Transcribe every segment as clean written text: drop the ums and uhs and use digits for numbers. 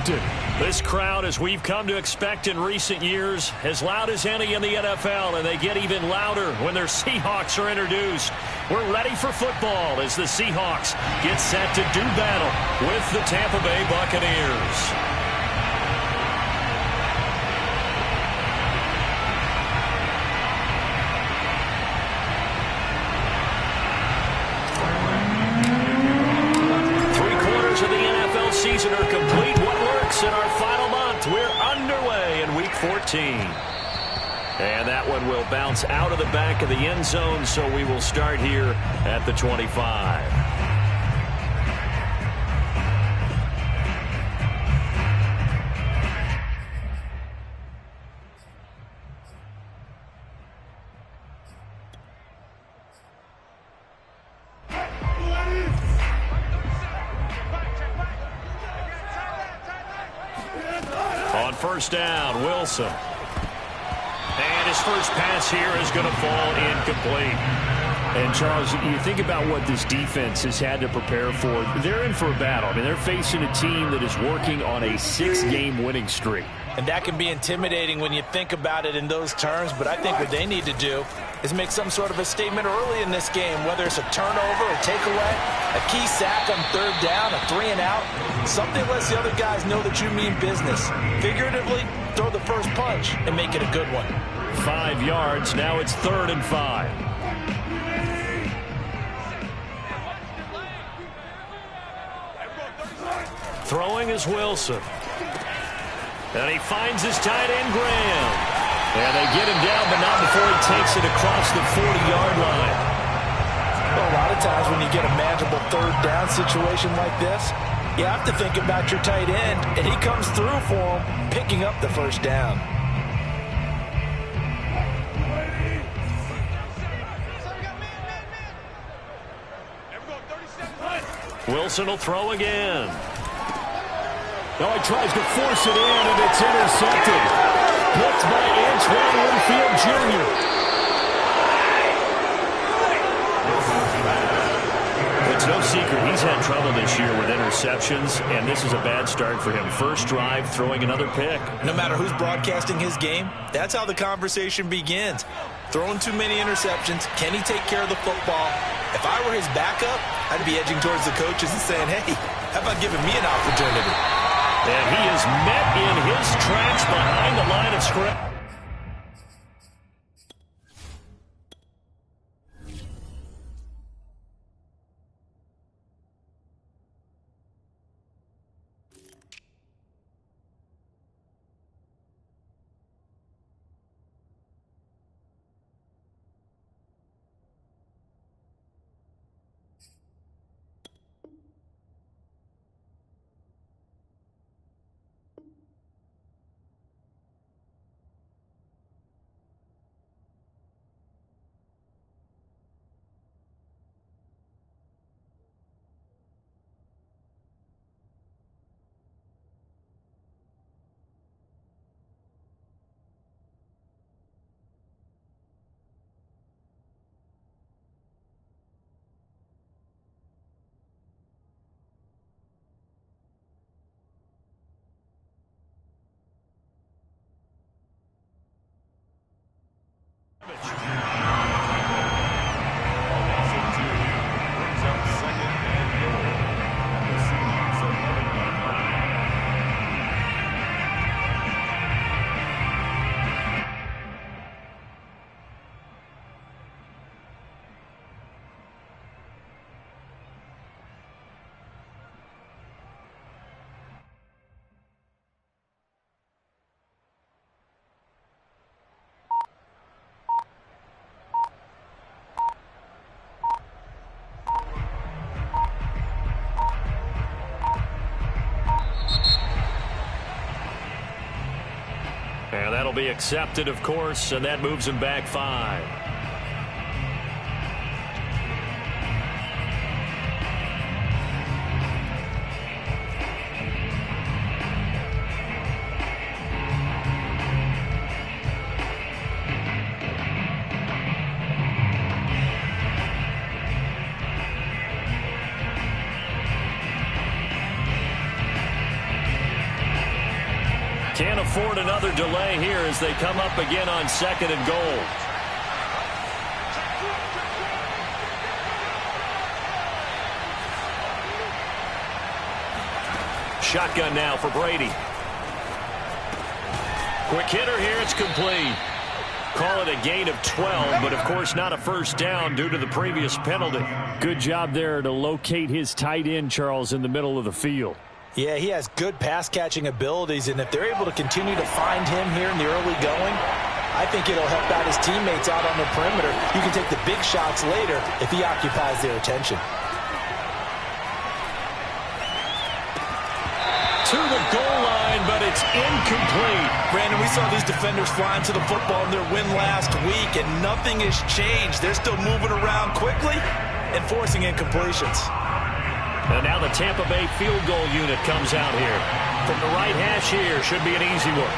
erupted. This crowd, as we've come to expect in recent years, as loud as any in the NFL, and they get even louder when their Seahawks are introduced. We're ready for football as the Seahawks get set to do battle with the Tampa Bay Buccaneers. Season are complete. What works in our final month? We're underway in Week 14. And that one will bounce out of the back of the end zone, so we will start here at the 25. First down, Wilson. And his first pass here is going to fall incomplete. And, Charles, you think about what this defense has had to prepare for. They're in for a battle. I mean, they're facing a team that is working on a 6-game winning streak. And that can be intimidating when you think about it in those terms. But I think what they need to do is make some sort of a statement early in this game, whether it's a turnover, a takeaway, a key sack on third down, a 3-and-out. Something lets the other guys know that you mean business. Figuratively, throw the first punch and make it a good one. 5 yards. Now it's 3rd and 5. Throwing is Wilson. And he finds his tight end, Graham. And they get him down, but not before he takes it across the 40-yard line. Well, a lot of times when you get a manageable third down situation like this, you have to think about your tight end, and he comes through for him, picking up the first down. Wilson will throw again. Oh, he tries to force it in, and it's intercepted. Picked by Antoine Winfield Jr. It's no secret he's had trouble this year with interceptions, and this is a bad start for him. First drive, throwing another pick. No matter who's broadcasting his game, that's how the conversation begins. Throwing too many interceptions, can he take care of the football? If I were his backup, I'd be edging towards the coaches and saying, hey, how about giving me an opportunity? And he is met in his tracks behind the line of scrimmage. And that'll be accepted, of course, and that moves him back 5. Can't afford another delay here as they come up again on 2nd and goal. Shotgun now for Brady. Quick hitter here. It's complete. Call it a gain of 12, but of course not a first down due to the previous penalty. Good job there to locate his tight end, Charles, in the middle of the field. Yeah, he has good pass-catching abilities, and if they're able to continue to find him here in the early going, I think it'll help out his teammates out on the perimeter. You can take the big shots later if he occupies their attention. To the goal line, but it's incomplete. Brandon, we saw these defenders flying to the football in their win last week, and nothing has changed. They're still moving around quickly and forcing incompletions. And now the Tampa Bay field goal unit comes out here. From the right hash here, should be an easy one.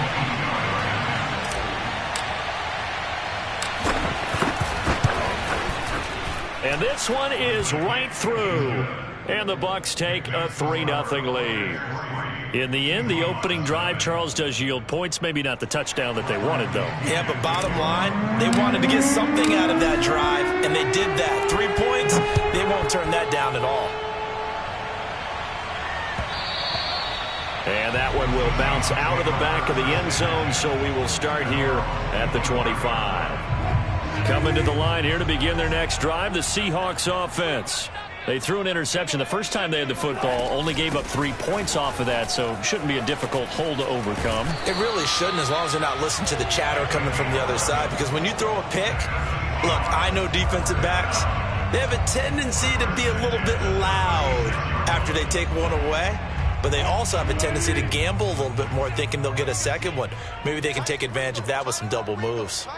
And this one is right through. And the Bucs take a 3-0 lead. In the end, the opening drive, Charles, does yield points. Maybe not the touchdown that they wanted, though. Yeah, but bottom line, they wanted to get something out of that drive, and they did that. 3 points, they won't turn that down at all. And that one will bounce out of the back of the end zone, so we will start here at the 25. Coming to the line here to begin their next drive, the Seahawks offense. They threw an interception the first time they had the football, only gave up 3 points off of that, so shouldn't be a difficult hole to overcome. It really shouldn't, as long as they're not listening to the chatter coming from the other side, because when you throw a pick, look, I know defensive backs, they have a tendency to be a little bit loud after they take one away, but they also have a tendency to gamble a little bit more, thinking they'll get a second one. Maybe they can take advantage of that with some double moves.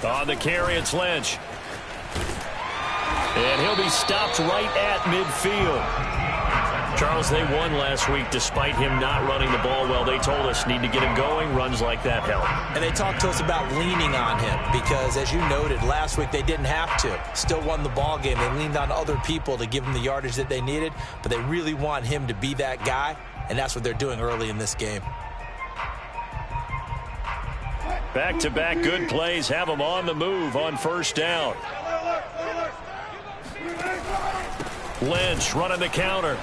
On the carry, it's Lynch. And he'll be stopped right at midfield. Charles, they won last week despite him not running the ball well. They told us need to get him going. Runs like that help. And they talked to us about leaning on him because, as you noted, last week they didn't have to. Still won the ball game. They leaned on other people to give them the yardage that they needed, but they really want him to be that guy, and that's what they're doing early in this game. Back-to-back good plays have them on the move on first down. Lynch running the counter.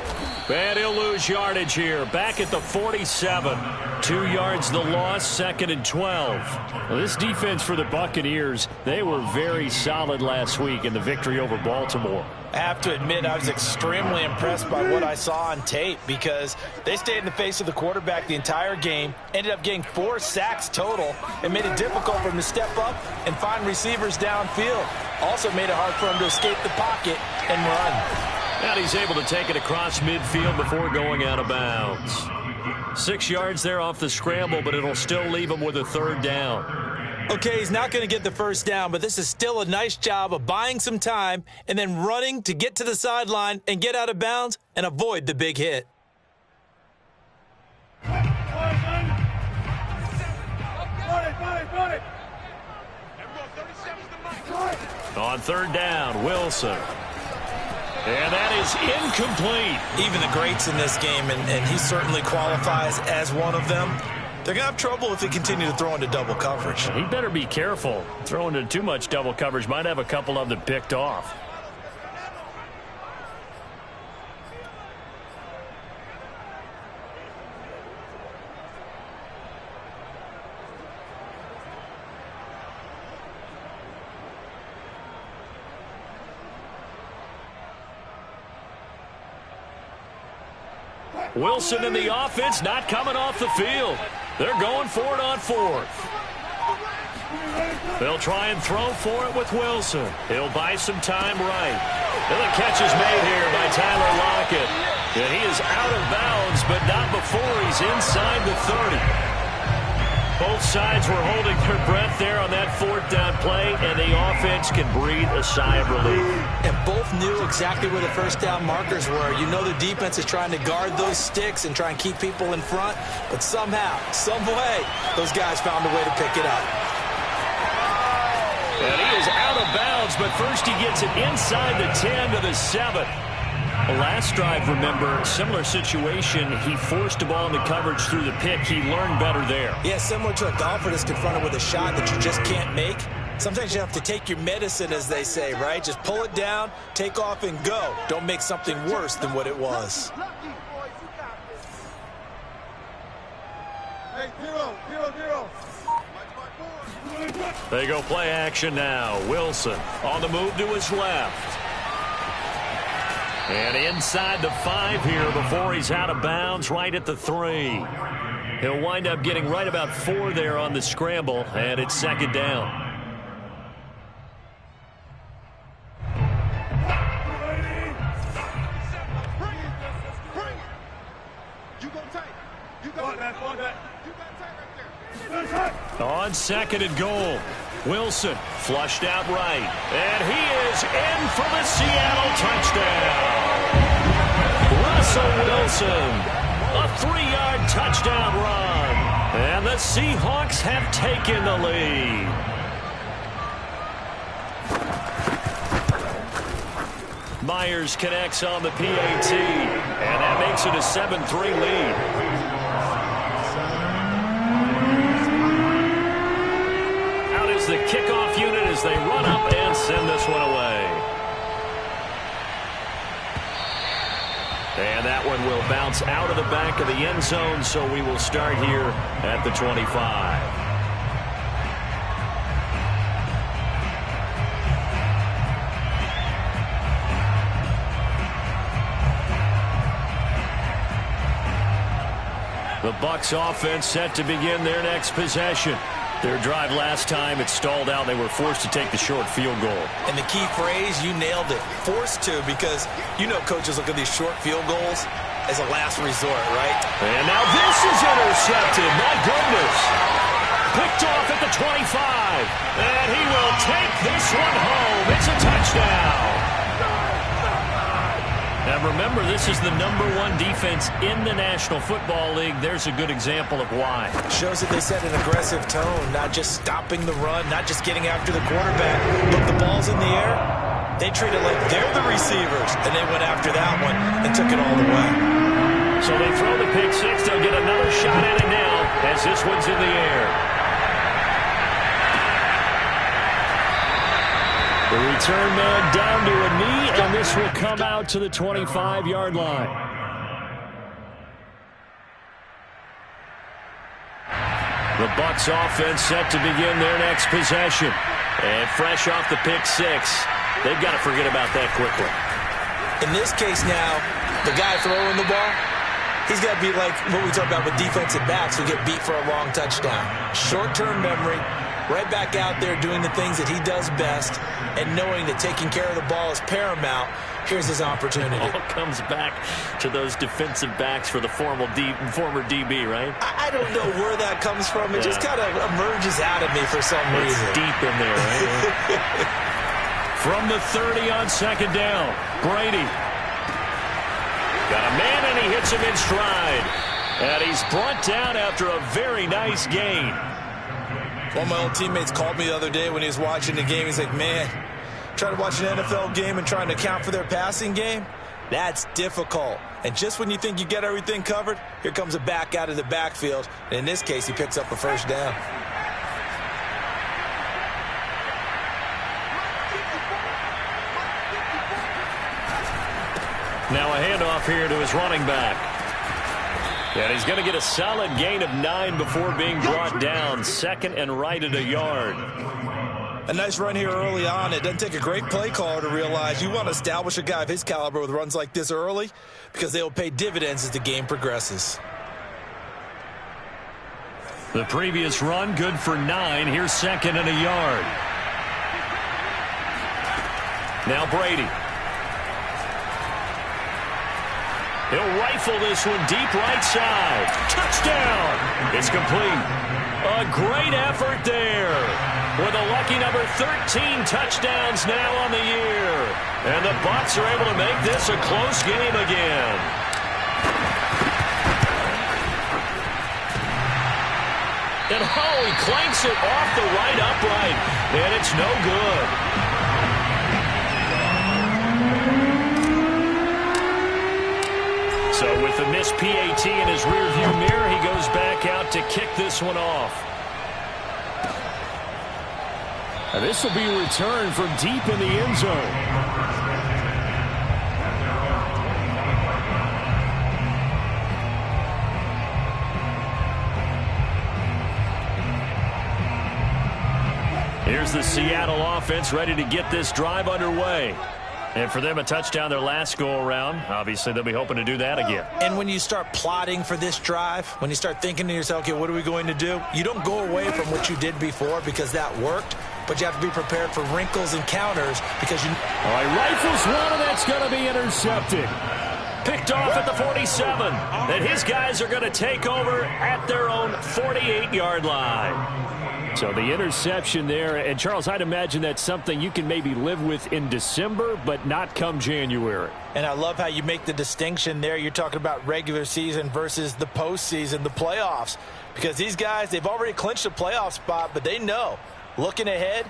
And he'll lose yardage here. Back at the 47. 2 yards the loss, 2nd and 12. Well, this defense for the Buccaneers, they were very solid last week in the victory over Baltimore. I have to admit, I was extremely impressed by what I saw on tape because they stayed in the face of the quarterback the entire game, ended up getting 4 sacks total, and made it difficult for him to step up and find receivers downfield. Also made it hard for him to escape the pocket and run. And he's able to take it across midfield before going out of bounds. 6 yards there off the scramble, but it'll still leave him with a 3rd down. Okay, he's not going to get the first down, but this is still a nice job of buying some time and then running to get to the sideline and get out of bounds and avoid the big hit. On 3rd down, Wilson. And that is incomplete. Even the greats in this game, and he certainly qualifies as one of them, they're going to have trouble if they continue to throw into double coverage. He better be careful. Throwing into too much double coverage might have a couple of them picked off. Wilson in the offense, not coming off the field. They're going for it on 4th. They'll try and throw for it with Wilson. He'll buy some time right. And the catch is made here by Tyler Lockett. And he is out of bounds, but not before he's inside the 30. Both sides were holding their breath there on that 4th down play, and the offense can breathe a sigh of relief. And both knew exactly where the first down markers were. You know the defense is trying to guard those sticks and try and keep people in front, but somehow, some way, those guys found a way to pick it up. And he is out of bounds, but first he gets it inside the 10 to the 7. Last drive, remember, similar situation. He forced a ball into coverage through the pick. He learned better there. Yeah, similar to a golfer that's confronted with a shot that you just can't make. Sometimes you have to take your medicine, as they say, right? Just pull it down, take off, and go. Don't make something worse than what it was. Hey, 0-0-0. They go play action now. Wilson on the move to his left. And inside the 5 here before he's out of bounds, right at the 3. He'll wind up getting right about 4 there on the scramble, and it's second down. On second and goal, Wilson flushed out right, and he is in for the Seattle touchdown. Russell Wilson, a 3-yard touchdown run, and the Seahawks have taken the lead. Myers connects on the PAT, and that makes it a 7-3 lead. The kickoff unit as they run up and send this one away. And that one will bounce out of the back of the end zone, so we will start here at the 25. The Bucs offense set to begin their next possession. Their drive last time, it stalled out. They were forced to take the short field goal. And the key phrase, you nailed it, forced to, because you know coaches look at these short field goals as a last resort, right? And now this is intercepted. My goodness. Picked off at the 25. And he will take this one home. It's a touchdown. Now remember, this is the #1 defense in the National Football League. There's a good example of why. Shows that they set an aggressive tone, not just stopping the run, not just getting after the quarterback. But the ball's in the air, they treat it like they're the receivers, and they went after that one and took it all the way. So they throw the pick 6. They'll get another shot at it now as this one's in the air. The return man down to a knee, and this will come out to the 25-yard line. The Bucs offense set to begin their next possession. And fresh off the pick 6, they've got to forget about that quickly. In this case now, the guy throwing the ball, he's got to be like what we talk about with defensive backs who get beat for a long touchdown. Short-term memory, right back out there doing the things that he does best, and knowing that taking care of the ball is paramount. Here's his opportunity. All comes back to those defensive backs for the former DB, right? I don't know where that comes from. It just kind of emerges out of me for some reason. It's deep in there, right? From the 30 on second down, Brady. Got a man, and he hits him in stride. And he's brought down after a very nice gain. One of my old teammates called me the other day when he was watching the game. He's like, man, trying to watch an NFL game and trying to account for their passing game, that's difficult. And just when you think you get everything covered, here comes a back out of the backfield. And in this case, he picks up a first down. Now a handoff here to his running back. And he's going to get a solid gain of 9 before being brought down. Second and right at a yard. A nice run here early on. It doesn't take a great play caller to realize you want to establish a guy of his caliber with runs like this early, because they will pay dividends as the game progresses. The previous run, good for 9. Here's second and a yard. Now Brady. He'll rifle this one deep right side. Touchdown! It's complete. A great effort there. With a lucky number 13 touchdowns now on the year. And the Bucs are able to make this a close game again. And he clanks it off the right upright. And it's no good. a missed PAT in his rearview mirror. He goes back out to kick this one off. And this will be a return from deep in the end zone. Here's the Seattle offense ready to get this drive underway. And for them, a touchdown their last go-around. Obviously, they'll be hoping to do that again. And when you start plotting for this drive, when you start thinking to yourself, okay, what are we going to do? You don't go away from what you did before because that worked, but you have to be prepared for wrinkles and counters because you... All right, rifles one, and that's going to be intercepted. Picked off at the 47. And his guys are going to take over at their own 48-yard line. So the interception there, and Charles, I'd imagine that's something you can maybe live with in December, but not come January. And I love how you make the distinction there. You're talking about regular season versus the postseason, the playoffs. Because these guys, they've already clinched a playoff spot, but they know, looking ahead,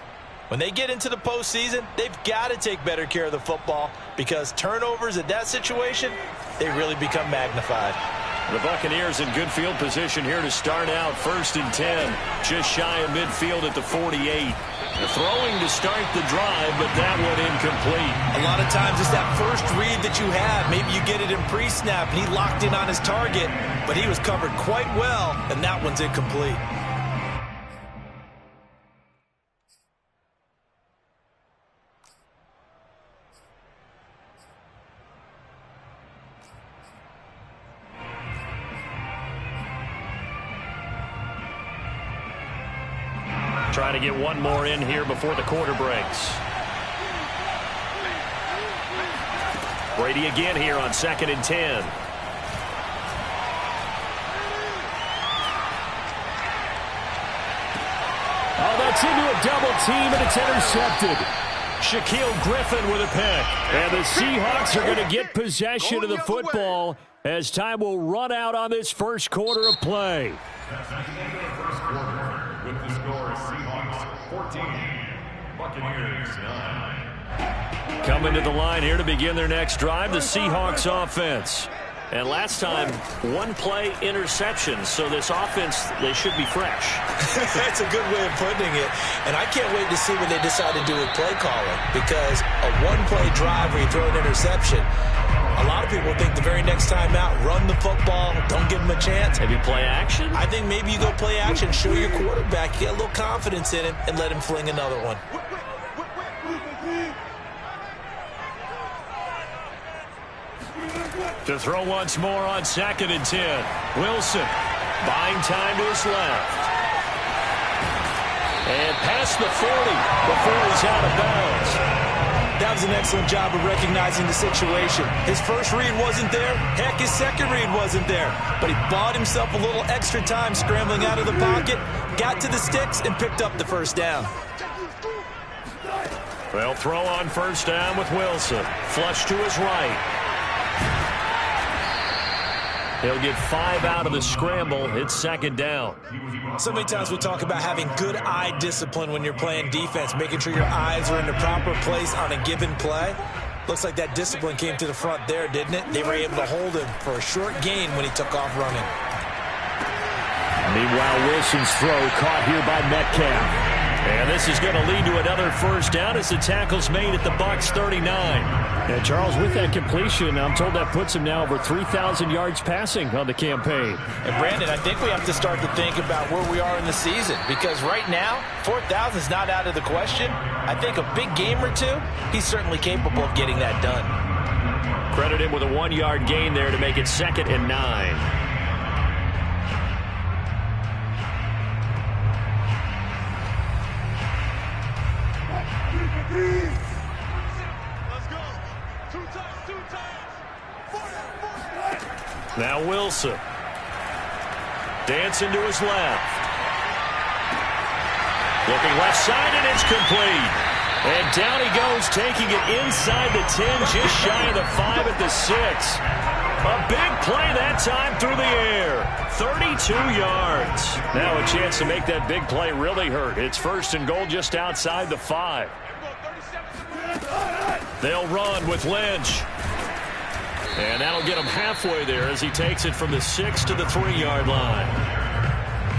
when they get into the postseason, they've got to take better care of the football because turnovers at that situation, they really become magnified. The Buccaneers in good field position here to start out. 1st and 10, just shy of midfield at the 48. They're throwing to start the drive, but that one incomplete. A lot of times it's that first read that you have. Maybe you get it in pre-snap, and he locked in on his target, but he was covered quite well, and that one's incomplete. Trying to get one more in here before the quarter breaks. Brady again here on 2nd and 10. Oh, that's into a double team, and it's intercepted. Shaquille Griffin with a pick. And the Seahawks are going to get possession of the football as time will run out on this first quarter of play. With the score, Seahawks 14, Buccaneers 9. Coming to the line here to begin their next drive, the Seahawks offense. And last time, one-play interception, so this offense, they should be fresh. That's a good way of putting it. And I can't wait to see what they decide to do with play calling because a one-play drive where you throw an interception, a lot of people think the very next time out, run the football, don't give them a chance. Maybe play action? I think maybe you go play action, show your quarterback, get a little confidence in him, and let him fling another one. To throw once more on 2nd and 10. Wilson buying time to his left. And past the 40 before he's out of bounds. That was an excellent job of recognizing the situation. His first read wasn't there. Heck, his second read wasn't there. But he bought himself a little extra time scrambling out of the pocket, got to the sticks, and picked up the first down. They'll throw on 1st down with Wilson. Flush to his right. He'll get 5 out of the scramble. It's 2nd down. So many times we talk about having good eye discipline when you're playing defense, making sure your eyes are in the proper place on a given play. Looks like that discipline came to the front there, didn't it? They were able to hold him for a short gain when he took off running. Meanwhile, Wilson's throw caught here by Metcalf. And this is going to lead to another 1st down as the tackle's made at the Bucs 39. And Charles, with that completion, I'm told that puts him now over 3,000 yards passing on the campaign. And Brandon, I think we have to start to think about where we are in the season because right now, 4,000 is not out of the question. I think a big game or two, he's certainly capable of getting that done. Credit him with a 1-yard gain there to make it 2nd and 9. Now Wilson. Dancing to his left. Looking left side, and it's complete. And down he goes, taking it inside the 10, just shy of the 5 at the 6. A big play that time through the air. 32 yards. Now a chance to make that big play really hurt. It's 1st and goal just outside the 5. They'll run with Lynch. And that'll get him halfway there as he takes it from the 6 to the 3-yard line.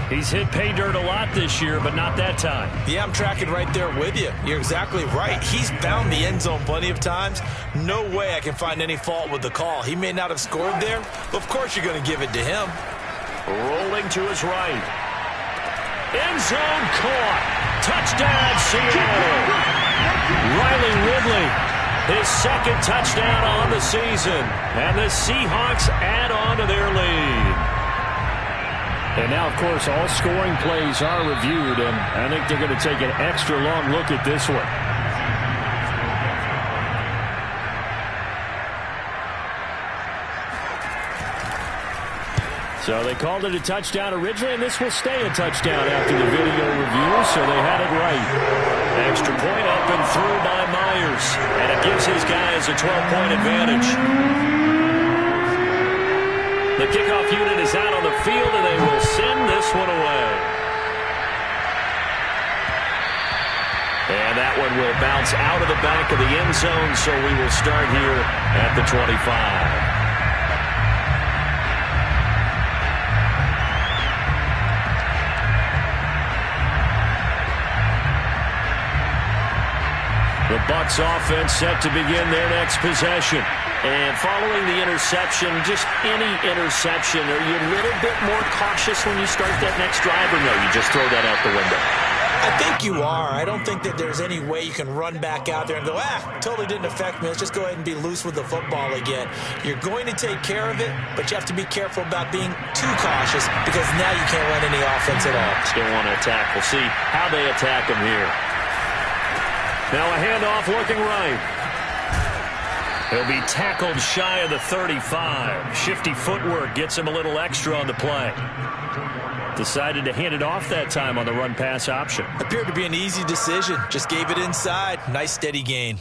He's hit pay dirt a lot this year, but not that time. Yeah, I'm tracking right there with you. You're exactly right. He's found the end zone plenty of times. No way I can find any fault with the call. He may not have scored there, but of course you're going to give it to him. Rolling to his right. End zone caught. Touchdown, Seattle. Riley Ridley, his second touchdown on the season. And the Seahawks add on to their lead. And now, of course, all scoring plays are reviewed, and I think they're going to take an extra long look at this one. So they called it a touchdown originally, and this will stay a touchdown after the video review, so they had it right. Extra point up and through by Myers, and it gives his guys a 12-point advantage. The kickoff unit is out on the field, and they will send this one away. And that one will bounce out of the back of the end zone, so we will start here at the 25. The Bucs offense set to begin their next possession. And following the interception, just any interception, are you a little bit more cautious when you start that next drive, or no, you just throw that out the window? I think you are. I don't think that there's any way you can run back out there and go, totally didn't affect me. Let's just go ahead and be loose with the football again. You're going to take care of it, but you have to be careful about being too cautious because now you can't run any offense at all. Still want to attack. We'll see how they attack them here. Now a handoff looking right. He'll be tackled shy of the 35. Shifty footwork gets him a little extra on the play. Decided to hand it off that time on the run-pass option. Appeared to be an easy decision. Just gave it inside. Nice steady gain.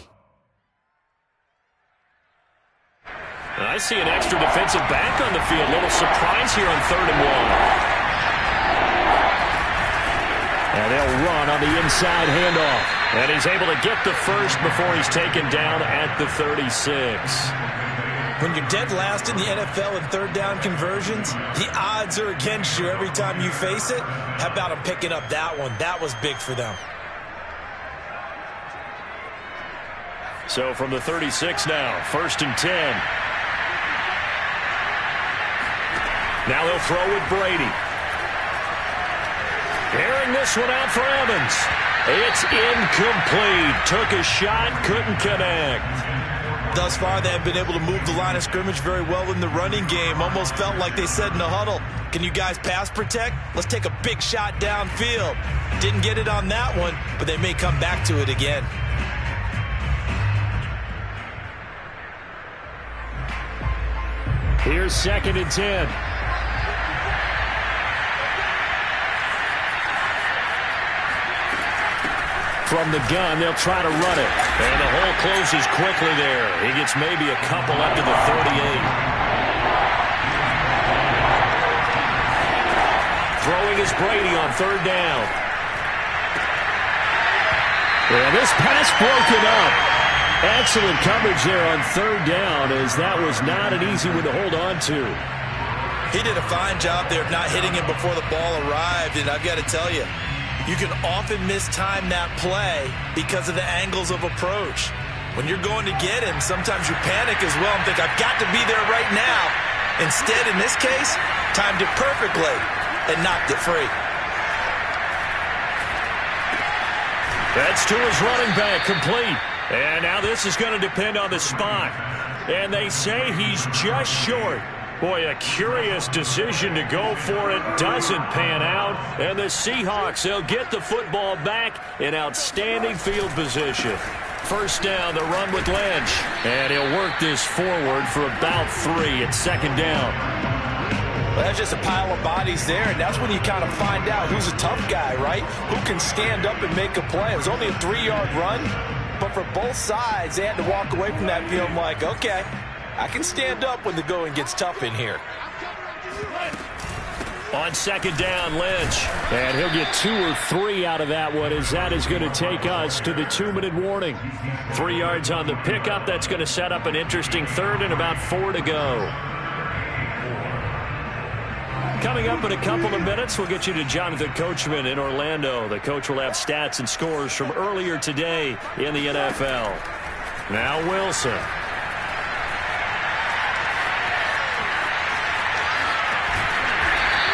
And I see an extra defensive back on the field. Little surprise here on 3rd and 1. And they'll run on the inside handoff. And he's able to get the first before he's taken down at the 36. When you're dead last in the NFL in 3rd down conversions, the odds are against you every time you face it. How about him picking up that one? That was big for them. So from the 36 now, 1st and 10. Now they'll throw with Brady. Airing this one out for Evans. It's incomplete. Took a shot, couldn't connect. Thus far, they have been able to move the line of scrimmage very well in the running game. Almost felt like they said in the huddle, can you guys pass protect? Let's take a big shot downfield. Didn't get it on that one, but they may come back to it again. Here's 2nd and 10. From the gun, they'll try to run it. And the hole closes quickly there. He gets maybe a couple up to the 38. Throwing is Brady on 3rd down. And this pass broken up. Excellent coverage there on 3rd down, as that was not an easy one to hold on to. He did a fine job there of not hitting him before the ball arrived, and I've got to tell you, you can often mistime that play because of the angles of approach. When you're going to get him, sometimes you panic as well and think, I've got to be there right now. Instead, in this case, timed it perfectly and knocked it free. That's to his running back, complete. And now this is going to depend on the spot. And they say he's just short. Boy, a curious decision to go for it. Doesn't pan out. And the Seahawks, they'll get the football back in outstanding field position. 1st down, the run with Lynch. And he'll work this forward for about 3 at 2nd down. Well, that's just a pile of bodies there, and that's when you kind of find out who's a tough guy, right? Who can stand up and make a play. It was only a 3-yard run, but for both sides, they had to walk away from that feeling like, okay, I can stand up when the going gets tough in here. On second down, Lynch. And he'll get 2 or 3 out of that one, as that is going to take us to the 2-minute warning. 3 yards on the pickup. That's going to set up an interesting third and about 4 to go. Coming up in a couple of minutes, we'll get you to Jonathan Coachman in Orlando. The coach will have stats and scores from earlier today in the NFL. Now Wilson.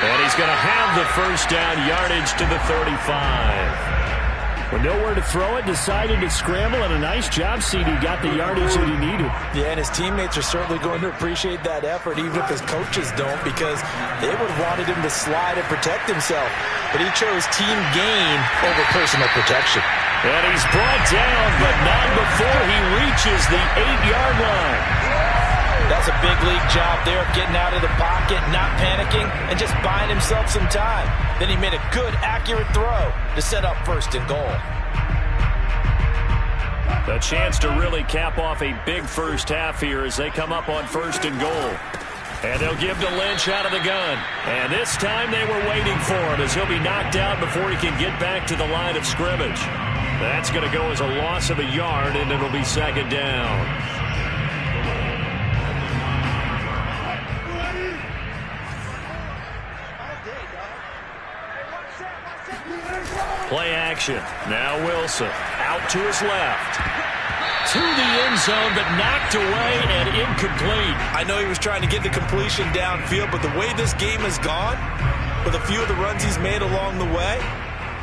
And he's going to have the first down, yardage to the 35. With nowhere to throw it, decided to scramble, and a nice job, CD. Got the yardage that he needed. Yeah, and his teammates are certainly going to appreciate that effort, even if his coaches don't, because they would have wanted him to slide and protect himself. But he chose team gain over personal protection. And he's brought down, but not before he reaches the 8-yard line. That's a big league job there, getting out of the pocket, not panicking, and just buying himself some time. Then he made a good, accurate throw to set up first and goal. A chance to really cap off a big first half here as they come up on first and goal. And they'll give to Lynch out of the gun. And this time they were waiting for him, as he'll be knocked out before he can get back to the line of scrimmage. That's going to go as a loss of a yard, and it'll be second down. Play action. Now Wilson out to his left. To the end zone, but knocked away and incomplete. I know he was trying to get the completion downfield, but the way this game has gone, with a few of the runs he's made along the way,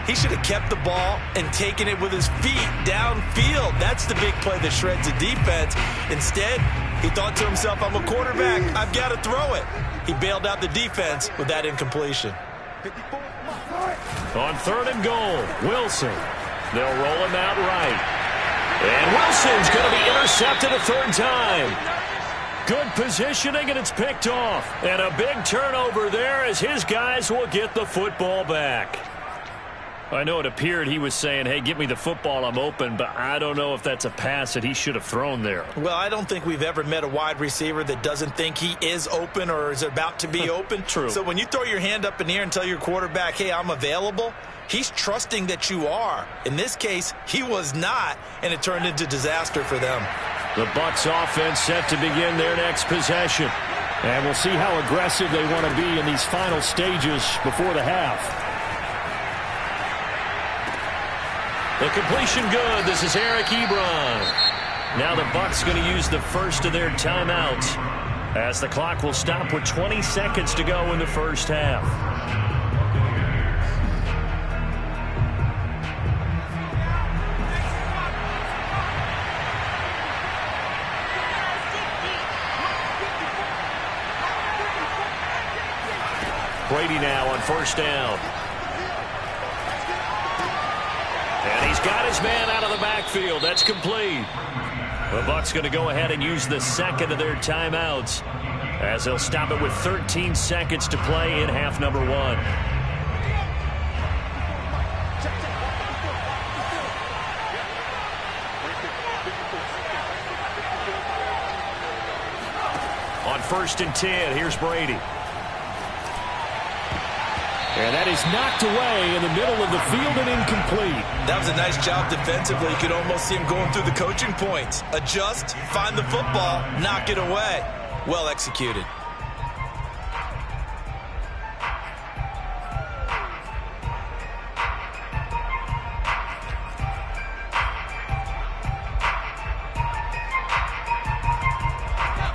he should have kept the ball and taken it with his feet downfield. That's the big play that shreds the defense. Instead, he thought to himself, I'm a quarterback, I've got to throw it. He bailed out the defense with that incompletion. On third and goal, Wilson. They'll roll him out right. And Wilson's going to be intercepted a third time. Good positioning, and it's picked off. And a big turnover there as his guys will get the football back. I know it appeared he was saying, hey, give me the football, I'm open, but I don't know if that's a pass that he should have thrown there. Well, I don't think we've ever met a wide receiver that doesn't think he is open or is about to be open. True. So when you throw your hand up in the air and tell your quarterback, hey, I'm available, he's trusting that you are. In this case, he was not, and it turned into disaster for them. The Bucs offense set to begin their next possession. And we'll see how aggressive they want to be in these final stages before the half. The completion good. This is Eric Ebron. Now the Bucs going to use the first of their timeouts as the clock will stop with 20 seconds to go in the first half. Brady now on first down. And he's got his man out of the backfield. That's complete. The Bucs going to go ahead and use the second of their timeouts as they'll stop it with 13 seconds to play in half number 1. On first and 10, here's Brady. And that is knocked away in the middle of the field and incomplete. That was a nice job defensively. You could almost see him going through the coaching points. Adjust, find the football, knock it away. Well executed.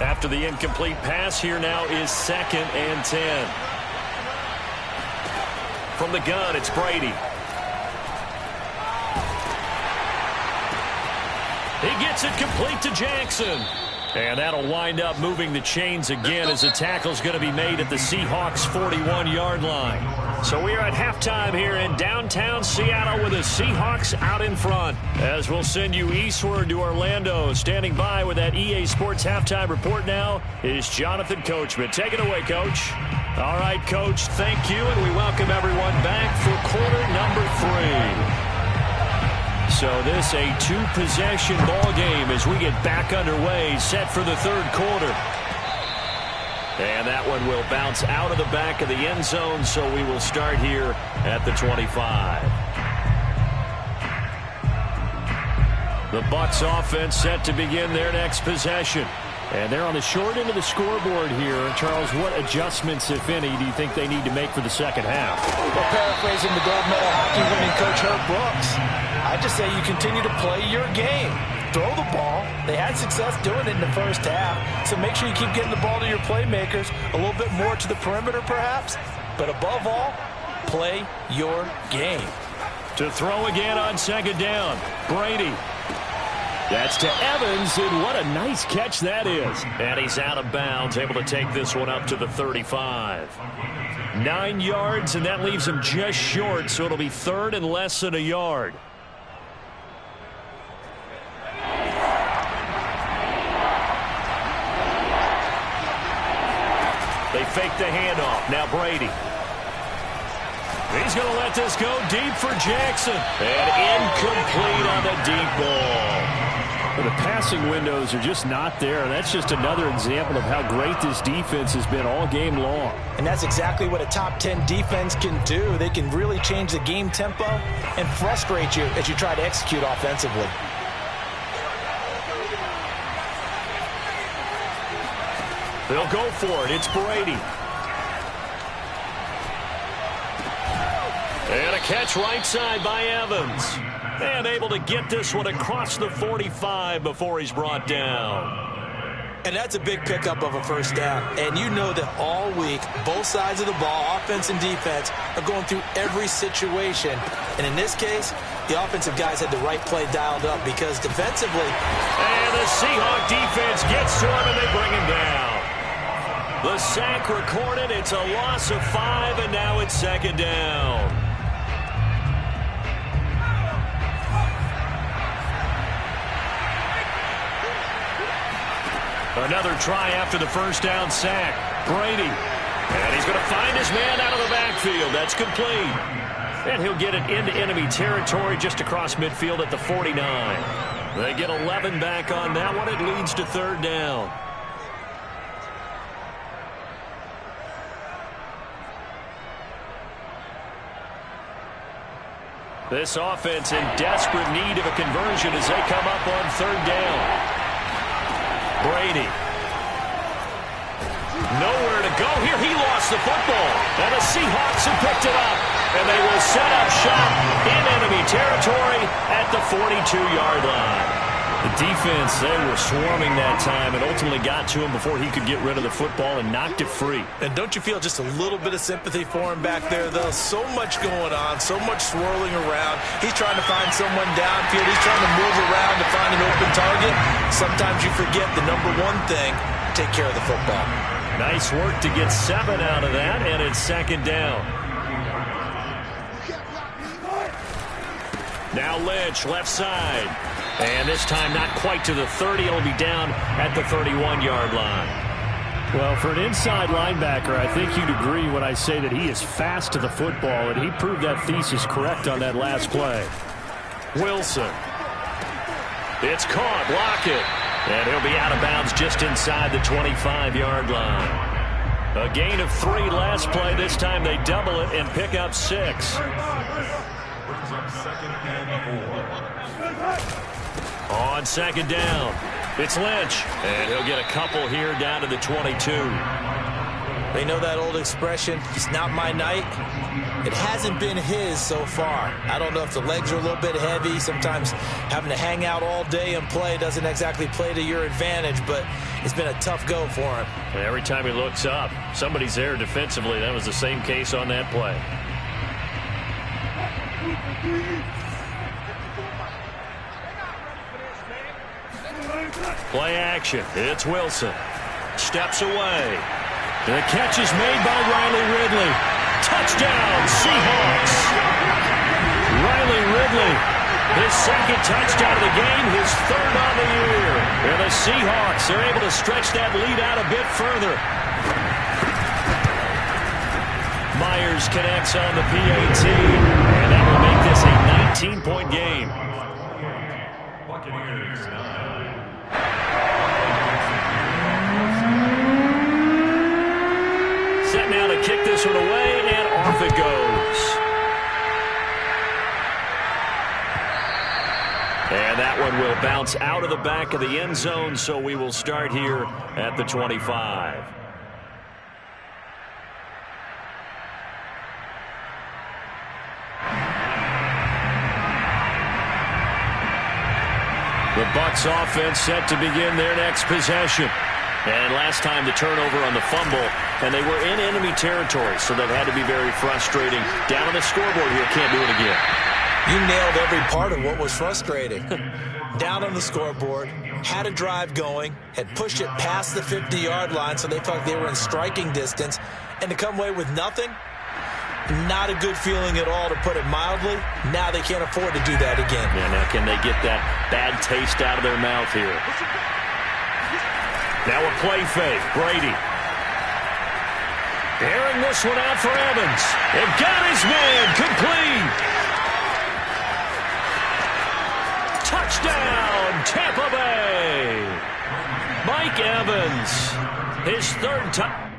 After the incomplete pass, here now is second and 10. From the gun, it's Brady. He gets it complete to Jackson. And that'll wind up moving the chains again as the tackle's going to be made at the Seahawks' 41-yard line. So we are at halftime here in downtown Seattle with the Seahawks out in front. As we'll send you eastward to Orlando. Standing by with that EA Sports halftime report now is Jonathan Coachman. Take it away, Coach. All right, Coach, thank you, and we welcome everyone back for quarter number 3. So this a two-possession ball game as we get back underway, set for the third quarter. And that one will bounce out of the back of the end zone, so we will start here at the 25. The Bucs offense set to begin their next possession. And they're on the short end of the scoreboard here. Charles, what adjustments, if any, do you think they need to make for the second half? Well, paraphrasing the gold medal hockey winning coach Herb Brooks, I just say you continue to play your game. Throw the ball. They had success doing it in the first half, so make sure you keep getting the ball to your playmakers, a little bit more to the perimeter perhaps, but above all, play your game. To throw again on second down, Brady. That's to Evans, and what a nice catch that is. And he's out of bounds, able to take this one up to the 35. 9 yards, and that leaves him just short, so it'll be third and less than a yard. They fake the handoff. Now Brady. He's going to let this go deep for Jackson. And incomplete on the deep ball. Well, the passing windows are just not there. That's just another example of how great this defense has been all game long. And that's exactly what a top 10 defense can do. They can really change the game tempo and frustrate you as you try to execute offensively. They'll go for it. It's Brady. And a catch right side by Evans. And able to get this one across the 45 before he's brought down. And that's a big pickup of a first down. And you know that all week, both sides of the ball, offense and defense, are going through every situation. And in this case, the offensive guys had the right play dialed up because defensively. And the Seahawk defense gets to him and they bring him down. The sack recorded. It's a loss of 5, and now it's second down. Another try after the first down sack. Brady. And he's going to find his man out of the backfield. That's complete. And he'll get it into enemy territory just across midfield at the 49. They get 11 back on that one. It leads to third down. This offense in desperate need of a conversion as they come up on third down. Brady. Nowhere to go here. He lost the football. And the Seahawks have picked it up. And they will set up shop in enemy territory at the 42-yard line. The defense, they were swarming that time and ultimately got to him before he could get rid of the football and knocked it free. And don't you feel just a little bit of sympathy for him back there, though? So much going on, so much swirling around. He's trying to find someone downfield. He's trying to move around to find an open target. Sometimes you forget the number one thing, take care of the football. Nice work to get 7 out of that, and it's second down. Now Lynch, left side. And this time not quite to the 30. It'll be down at the 31-yard line. Well, for an inside linebacker, I think you'd agree when I say that he is fast to the football, and he proved that thesis correct on that last play. Wilson. It's caught. Block it. And he'll be out of bounds just inside the 25-yard line. A gain of 3 last play. This time they double it and pick up 6. On second down, it's Lynch. And he'll get a couple here down to the 22. They know that old expression, it's not my night. It hasn't been his so far. I don't know if the legs are a little bit heavy. Sometimes having to hang out all day and play doesn't exactly play to your advantage, but it's been a tough go for him. Every time he looks up, somebody's there defensively. That was the same case on that play. Play action. It's Wilson. Steps away. The catch is made by Riley Ridley. Touchdown, Seahawks. Riley Ridley, his second touchdown of the game, his third on the year. And the Seahawks are able to stretch that lead out a bit further. Myers connects on the PAT, and that will make this a 19-point game. Buccaneers 9. set now to kick this one away, and off it goes. And that one will bounce out of the back of the end zone, so we will start here at the 25. The Bucs offense set to begin their next possession. And last time the turnover on the fumble, and they were in enemy territory, so that had to be very frustrating. Down on the scoreboard here, can't do it again. You nailed every part of what was frustrating. Down on the scoreboard, had a drive going, had pushed it past the 50-yard line, so they felt they were in striking distance, and to come away with nothing, not a good feeling at all, to put it mildly. Now they can't afford to do that again. Yeah, now can they get that bad taste out of their mouth here? Now a play fake. Brady. Airing this one out for Evans. And got his man. Complete. Touchdown, Tampa Bay. Mike Evans. His third touchdown.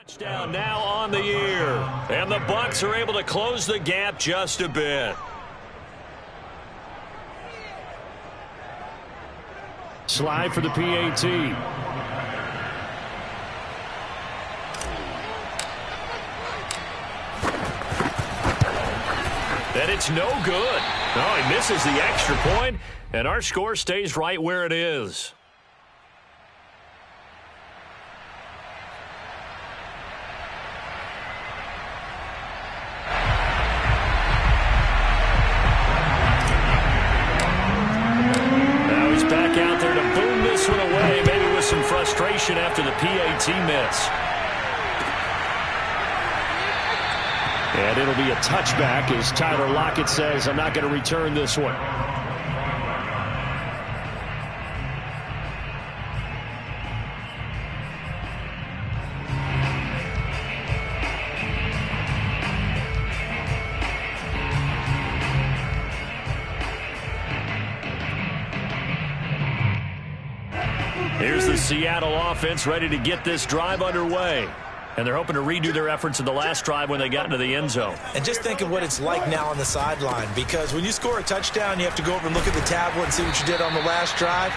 Touchdown now on the year. And the Bucs are able to close the gap just a bit. Slide for the PAT. And it's no good. Oh, he misses the extra point, and our score stays right where it is. Frustration after the PAT miss. And it'll be a touchback as Tyler Lockett says, I'm not going to return this one. Here's the Seattle offense ready to get this drive underway. And they're hoping to redo their efforts in the last drive when they got into the end zone. And just think of what it's like now on the sideline, because when you score a touchdown, you have to go over and look at the tablet and see what you did on the last drive.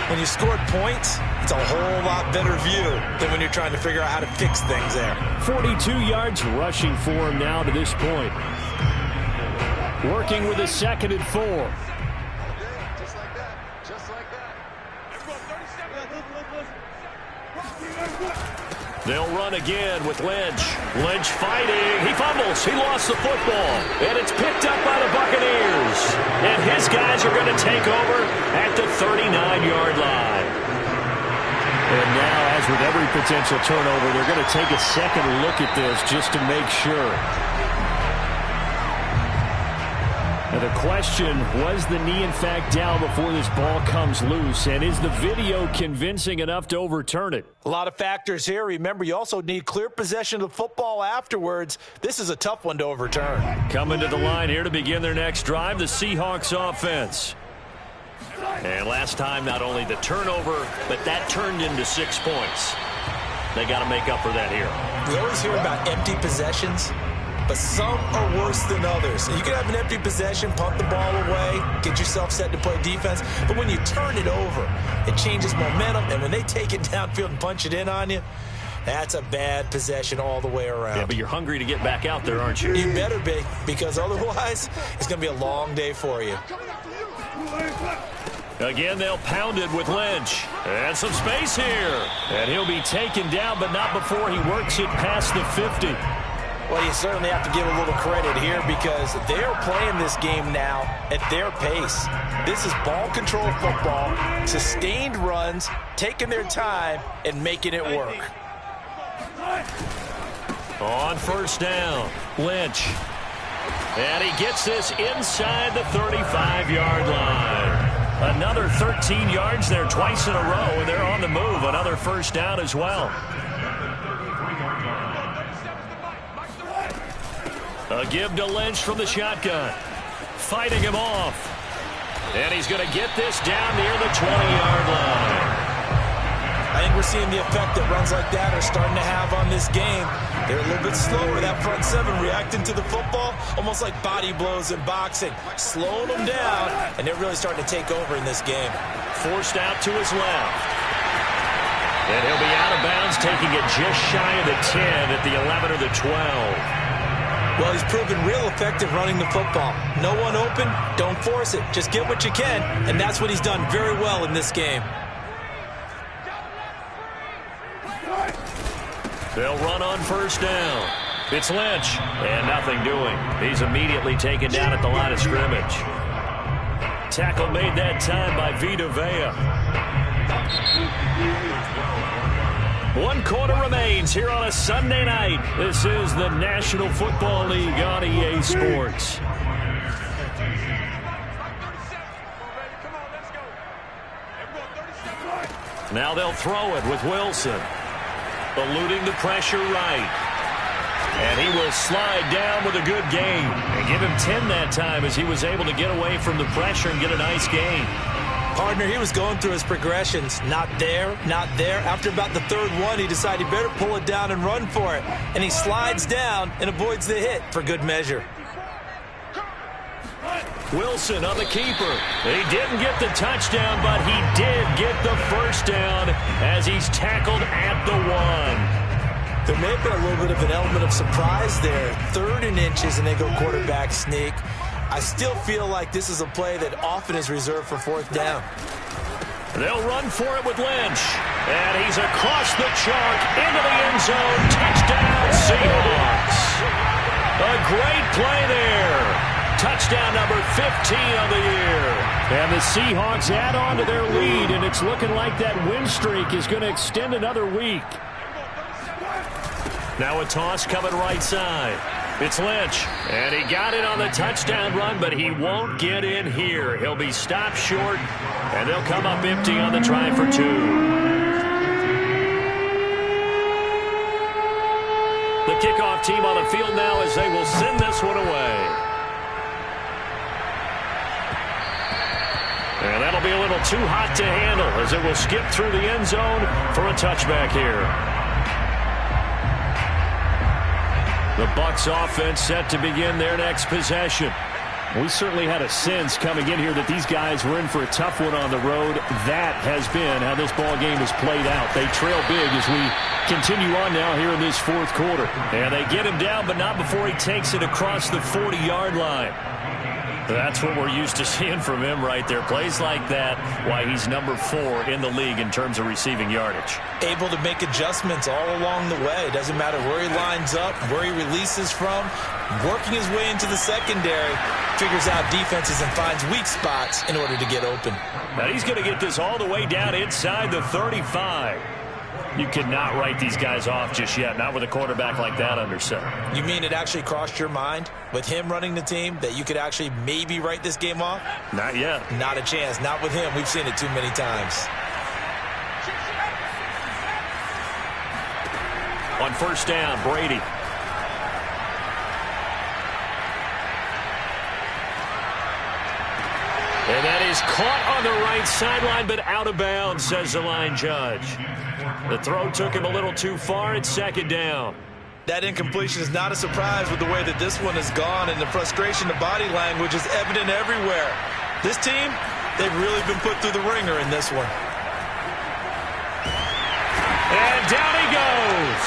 When you scored points, it's a whole lot better view than when you're trying to figure out how to fix things there. 42 yards rushing for him now to this point. Working with a 2nd and 4. They'll run again with Lynch. Lynch fighting. He fumbles. He lost the football. And it's picked up by the Buccaneers. And his guys are going to take over at the 39-yard line. And now, as with every potential turnover, they're going to take a second look at this just to make sure. And the question, was the knee in fact down before this ball comes loose? And is the video convincing enough to overturn it? A lot of factors here. Remember, you also need clear possession of the football afterwards. This is a tough one to overturn. Coming to the line here to begin their next drive, the Seahawks offense. And last time, not only the turnover, but that turned into 6 points. They got to make up for that here. We always hear about empty possessions, but some are worse than others. You can have an empty possession, punt the ball away, get yourself set to play defense, but when you turn it over, it changes momentum, and when they take it downfield and punch it in on you, that's a bad possession all the way around. Yeah, but you're hungry to get back out there, aren't you? You better be, because otherwise, it's going to be a long day for you. Again, they'll pound it with Lynch. And some space here. And he'll be taken down, but not before he works it past the 50. Well, you certainly have to give a little credit here because they're playing this game now at their pace. This is ball control football, sustained runs, taking their time, and making it work. On first down, Lynch. And he gets this inside the 35-yard line. Another 13 yards there twice in a row, and they're on the move. Another first down as well. A give to Lynch from the shotgun. Fighting him off. And he's going to get this down near the 20-yard line. I think we're seeing the effect that runs like that are starting to have on this game. They're a little bit slower, that front seven, reacting to the football, almost like body blows in boxing, slowing them down, and they're really starting to take over in this game. Forced out to his left. And he'll be out of bounds, taking it just shy of the 10 at the 11 or the 12. Well, he's proven real effective running the football. No one open, don't force it. Just get what you can, and that's what he's done very well in this game. They'll run on first down. It's Lynch, and nothing doing. He's immediately taken down at the line of scrimmage. Tackle made that time by Vita Vea. 1 quarter remains here on a Sunday night. This is the National Football League on EA Sports. Now they'll throw it with Wilson. Eluding the pressure right. And he will slide down with a good gain. And give him 10 that time as he was able to get away from the pressure and get a nice gain. Partner, he was going through his progressions. Not there, not there. After about the third one, he decided he better pull it down and run for it. And he slides down and avoids the hit for good measure. Wilson on the keeper. He didn't get the touchdown, but he did get the first down as he's tackled at the 1. There may have been a little bit of an element of surprise there. 3rd and inches, and they go quarterback sneak. I still feel like this is a play that often is reserved for 4th down. They'll run for it with Lynch. And he's across the chalk into the end zone. Touchdown, Seahawks. A great play there. Touchdown number 15 of the year. And the Seahawks add on to their lead, and it's looking like that win streak is going to extend another week. Now a toss coming right side. It's Lynch, and he got it on the touchdown run, but he won't get in here. He'll be stopped short, and they'll come up empty on the try for 2. The kickoff team on the field now as they will send this one away. And that'll be a little too hot to handle as it will skip through the end zone for a touchback here. The Bucs offense set to begin their next possession. We certainly had a sense coming in here that these guys were in for a tough one on the road. That has been how this ball game has played out. They trail big as we continue on now here in this 4th quarter. And they get him down, but not before he takes it across the 40-yard line. That's what we're used to seeing from him right there. Plays like that, why he's number 4 in the league in terms of receiving yardage. Able to make adjustments all along the way. Doesn't matter where he lines up, where he releases from. Working his way into the secondary, figures out defenses and finds weak spots in order to get open. Now he's going to get this all the way down inside the 35. You cannot write these guys off just yet, not with a quarterback like that under center. You mean it actually crossed your mind with him running the team that you could actually maybe write this game off? Not yet. Not a chance. Not with him. We've seen it too many times. On first down, Brady. And that is caught on the right sideline, but out of bounds, says the line judge. The throw took him a little too far. It's second down. That incompletion is not a surprise with the way that this one has gone, and the frustration, the body language is evident everywhere. This team, they've really been put through the ringer in this one. And down he goes.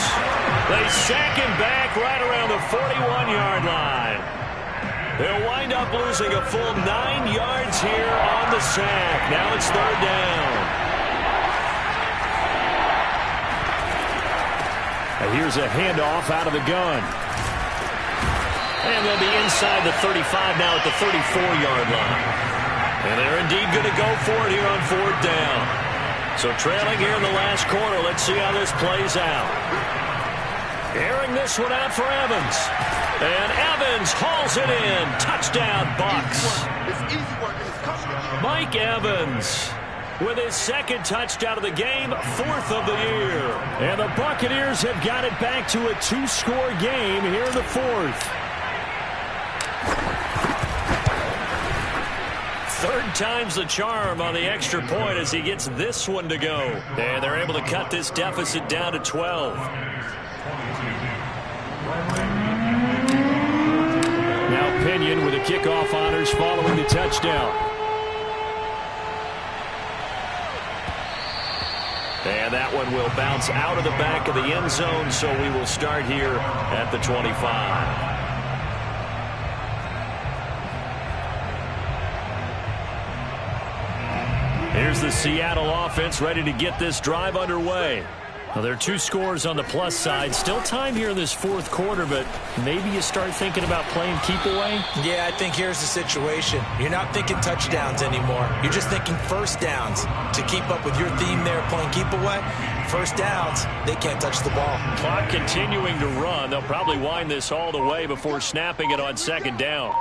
They sack him back right around the 41-yard line. They'll wind up losing a full 9 yards here on the sack. Now it's third down. And here's a handoff out of the gun. And they'll be inside the 35 now at the 34-yard line. And they're indeed going to go for it here on fourth down. So trailing here in the last quarter. Let's see how this plays out. Airing this one out for Evans. And Evans hauls it in. Touchdown, Bucks. Mike Evans with his second touchdown of the game, fourth of the year. And the Buccaneers have got it back to a 2-score game here in the fourth. Third time's the charm on the extra point as he gets this one to go. And they're able to cut this deficit down to 12. Now Pinion with the kickoff honors following the touchdown. And that one will bounce out of the back of the end zone, so we will start here at the 25. Here's the Seattle offense ready to get this drive underway. Well, there are 2 scores on the plus side. Still time here in this fourth quarter, but maybe you start thinking about playing keep away? Yeah, I think here's the situation. You're not thinking touchdowns anymore. You're just thinking first downs. To keep up with your theme there, playing keep away, first downs, they can't touch the ball. Clock continuing to run. They'll probably wind this all the way before snapping it on second down.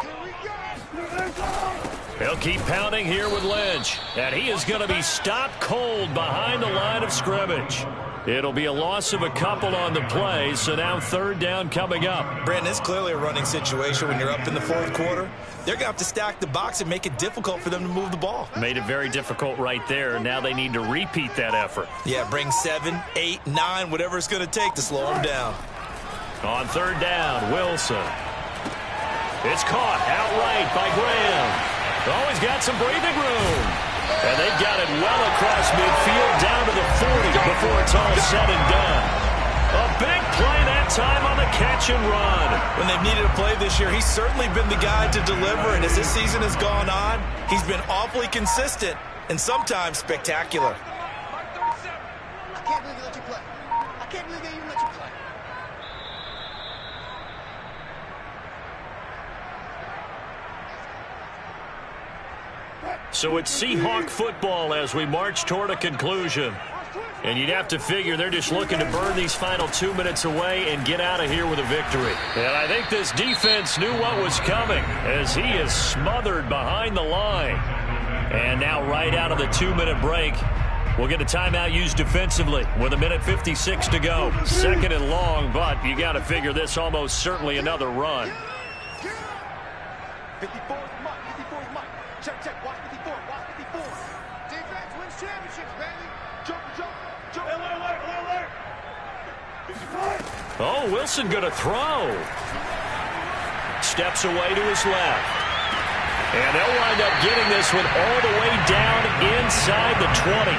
They'll keep pounding here with Lynch. And he is going to be stopped cold behind the line of scrimmage. It'll be a loss of a couple on the play, so now third down coming up. Brandon, it's clearly a running situation when you're up in the fourth quarter. They're going to have to stack the box and make it difficult for them to move the ball. Made it very difficult right there. Now they need to repeat that effort. Yeah, bring 7, 8, 9, whatever it's going to take to slow them down. On third down, Wilson. It's caught outright by Graham. Always got some breathing room. And they've got it well across midfield down to the 40 before it's all said and done. A big play that time on the catch and run. When they've needed a play this year, he's certainly been the guy to deliver. And as this season has gone on, he's been awfully consistent and sometimes spectacular. I can't believe they let you play. I can't believe they even let you play. So it's Seahawk football as we march toward a conclusion. And you'd have to figure they're just looking to burn these final 2 minutes away and get out of here with a victory. And I think this defense knew what was coming as he is smothered behind the line. And now right out of the 2-minute break, we'll get a timeout used defensively with 1:56 to go. Second and long, but you got to figure this almost certainly another run. 54 is Mike. 54 is Mike. Check, check. Watch 54. Watch 54. Defense wins championships, baby. Jump, jump, jump. Alert. Oh, Wilson going to throw. Steps away to his left. And they'll wind up getting this one all the way down inside the 20.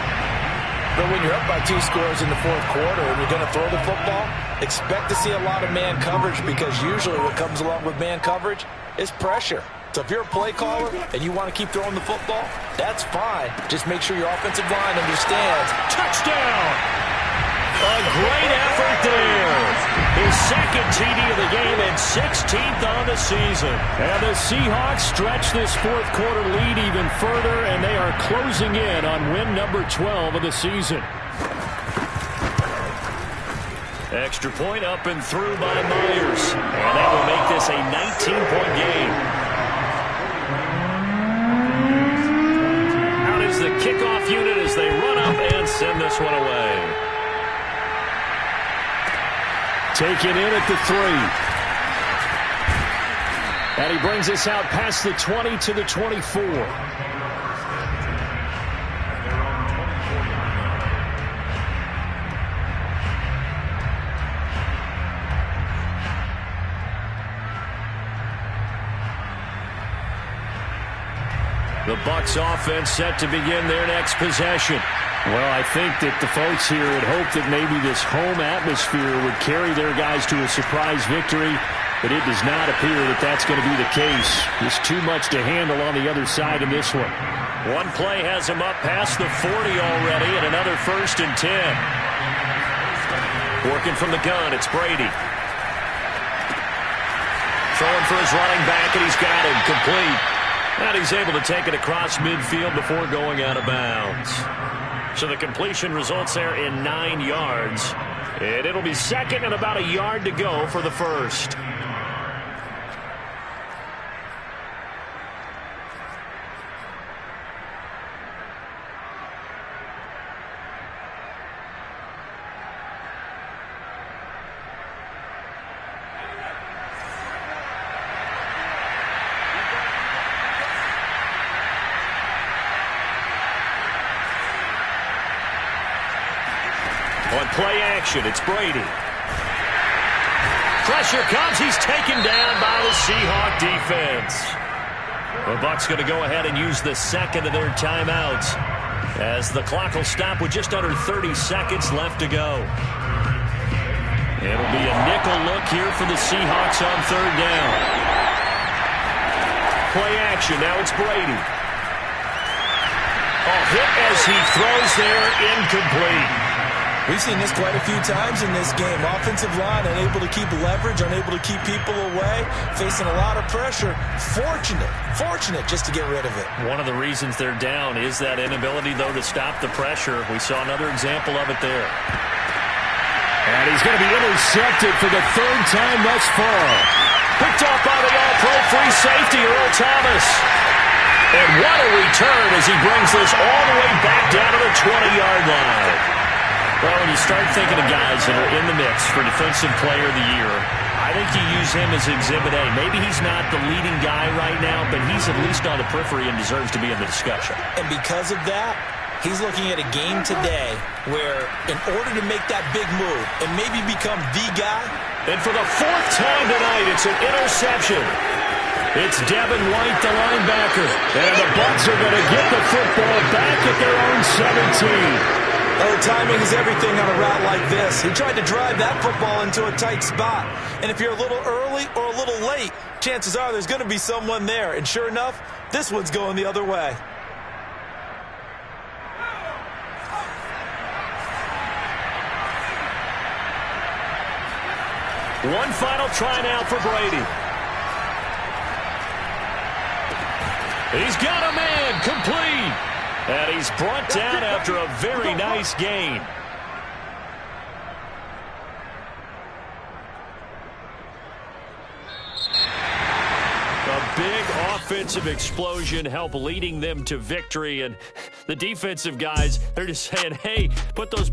But when you're up by 2 scores in the fourth quarter and you're going to throw the football, expect to see a lot of man coverage because usually what comes along with man coverage is pressure. So if you're a play caller and you want to keep throwing the football, that's fine. Just make sure your offensive line understands. Touchdown! A great effort there. His second TD of the game and 16th on the season. And the Seahawks stretch this fourth quarter lead even further, and they are closing in on win number 12 of the season. Extra point up and through by Myers. And that will make this a 19-point game. Out is the kickoff unit as they run up and send this one away. Taken in at the 3. And he brings us out past the 20 to the 24. The Bucs offense set to begin their next possession. Well, I think that the folks here had hoped that maybe this home atmosphere would carry their guys to a surprise victory, but it does not appear that that's going to be the case. There's too much to handle on the other side in this one. One play has him up past the 40 already, and another 1st and 10. Working from the gun, it's Brady. Throwing for his running back, and he's got him complete. And he's able to take it across midfield before going out of bounds. So the completion results there in 9 yards. And it'll be second and about a yard to go for the first. On play action, it's Brady. Pressure comes. He's taken down by the Seahawk defense. The Bucs going to go ahead and use the second of their timeouts as the clock will stop with just under 30 seconds left to go. It'll be a nickel look here for the Seahawks on 3rd down. Play action. Now it's Brady. Hit as he throws there, incomplete. We've seen this quite a few times in this game. Offensive line unable to keep leverage, unable to keep people away, facing a lot of pressure. Fortunate just to get rid of it. One of the reasons they're down is that inability, though, to stop the pressure. We saw another example of it there. And he's going to be intercepted for the 3rd time thus far. Picked off by the all-pro free safety, Earl Thomas. And what a return as he brings this all the way back down to the 20-yard line. Well, when you start thinking of guys that are in the mix for Defensive Player of the Year, I think you use him as Exhibit A. Maybe he's not the leading guy right now, but he's at least on the periphery and deserves to be in the discussion. And because of that, he's looking at a game today where in order to make that big move and maybe become the guy. And for the 4th time tonight, it's an interception. It's Devin White, the linebacker. And the Bucs are going to get the football back at their own 17. Oh, timing is everything on a route like this. He tried to drive that football into a tight spot. And if you're a little early or a little late, chances are there's going to be someone there. And sure enough, this one's going the other way. One final try now for Brady. He's got a man, complete. And he's brought down after a very nice gain. A big offensive explosion helped leading them to victory. And the defensive guys, they're just saying, hey, put those